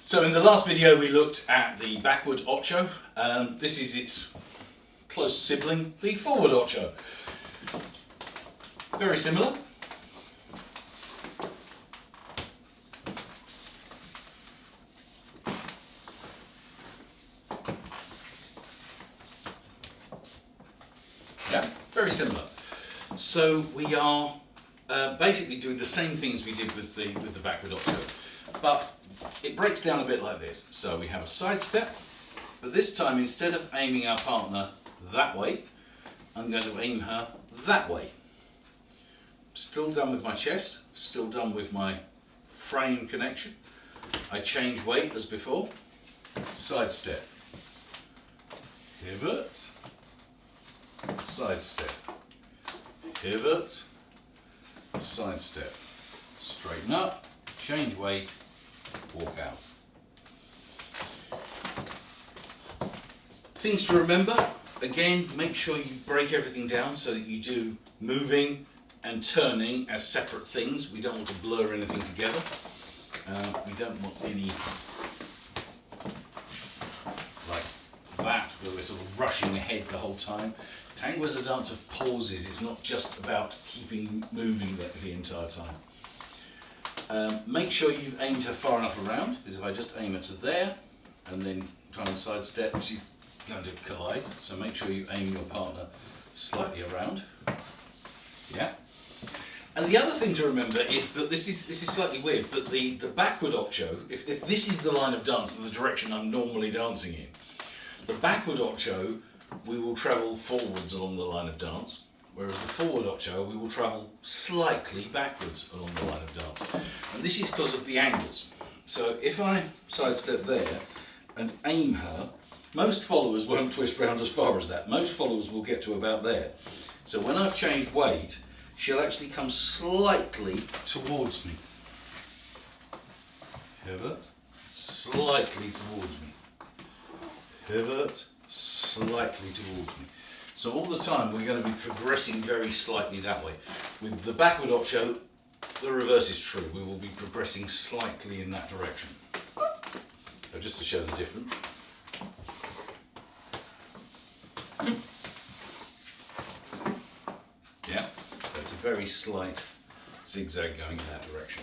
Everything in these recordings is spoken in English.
So in the last video we looked at the backward Ocho. This is its close sibling, the forward Ocho. Very similar. Yeah, very similar. So we are basically doing the same things we did with the backward Ocho, but it breaks down a bit like this. So we have a side step, but this time instead of aiming our partner that way, I'm going to aim her that way. Still done with my chest, still done with my frame connection. I change weight as before. Side step, pivot, side step, pivot, side step, straighten up, change weight, walk out. Things to remember, again, make sure you break everything down so that you do moving and turning as separate things. We don't want to blur anything together. We don't want any like that where we're sort of rushing ahead the whole time. Tango is a dance of pauses. It's not just about keeping moving the entire time. Make sure you've aimed her far enough around, because if I just aim her to there and then try and sidestep, she's going to collide. So make sure you aim your partner slightly around. Yeah. And the other thing to remember is that this is slightly weird, but the backward Ocho, if this is the line of dance and the direction I'm normally dancing in, the backward Ocho we will travel forwards along the line of dance. Whereas the forward Ocho, we will travel slightly backwards along the line of dance. And this is because of the angles. So if I sidestep there and aim her, most followers won't twist round as far as that. Most followers will get to about there. So when I've changed weight, she'll actually come slightly towards me. Pivot, slightly towards me. Pivot, slightly towards me. So all the time we're going to be progressing very slightly that way. With the backward Ocho, the reverse is true. We will be progressing slightly in that direction. So just to show the difference. Yeah, so it's a very slight zigzag going in that direction.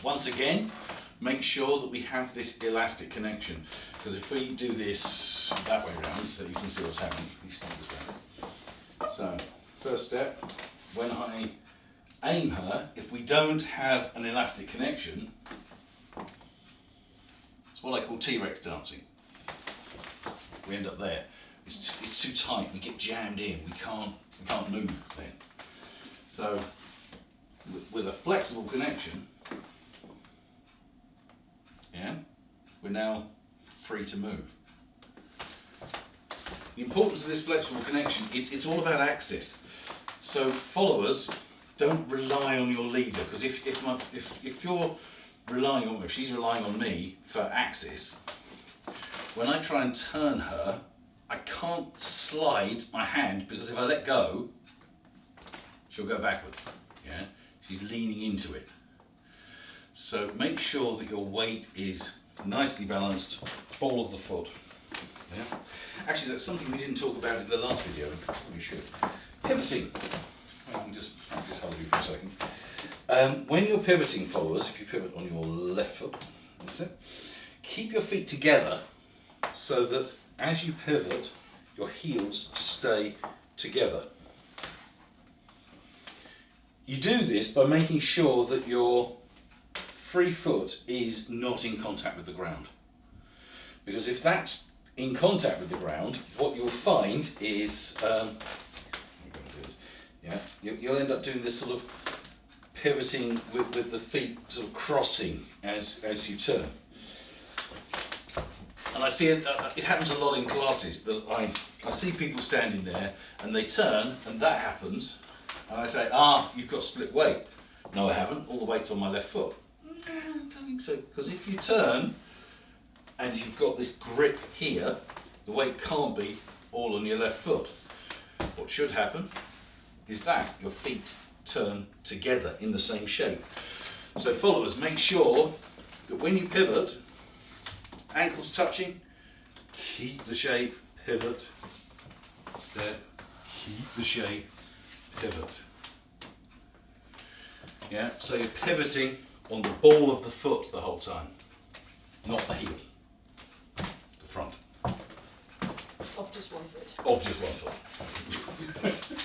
Once again, make sure that we have this elastic connection, because if we do this that way around, so you can see what's happening, you stand this way. So, first step, when I aim her, if we don't have an elastic connection, it's what I call T-Rex dancing. We end up there. It's too tight, we get jammed in, we can't move then. So, with a flexible connection, yeah, we're now free to move. The importance of this flexible connection, it's all about access. So followers, don't rely on your leader, because if you're relying on, if she's relying on me for access, when I try and turn her, I can't slide my hand, because if I let go, she'll go backwards. Yeah, she's leaning into it. So make sure that your weight is nicely balanced, ball of the foot. Yeah. Actually, that's something we didn't talk about in the last video, we should. Pivoting. I can just hold you for a second. When you're pivoting, followers, if you pivot on your left foot, that's it, keep your feet together so that as you pivot, your heels stay together. You do this by making sure that your free foot is not in contact with the ground. Because if that's in contact with the ground, what you'll find is, you'll end up doing this sort of pivoting with the feet sort of crossing as you turn. And I see it happens a lot in classes that I see people standing there and they turn and that happens, and I say, you've got split weight. No, I haven't, all the weight's on my left foot. No, I don't think so, because if you turn and you've got this grip here, the weight can't be all on your left foot. What should happen is that your feet turn together in the same shape. So followers, make sure that when you pivot, ankles touching, keep the shape, pivot, step, keep the shape, pivot. Yeah, so you're pivoting on the ball of the foot the whole time, not the heel, the front. Of just one foot. Of just one foot.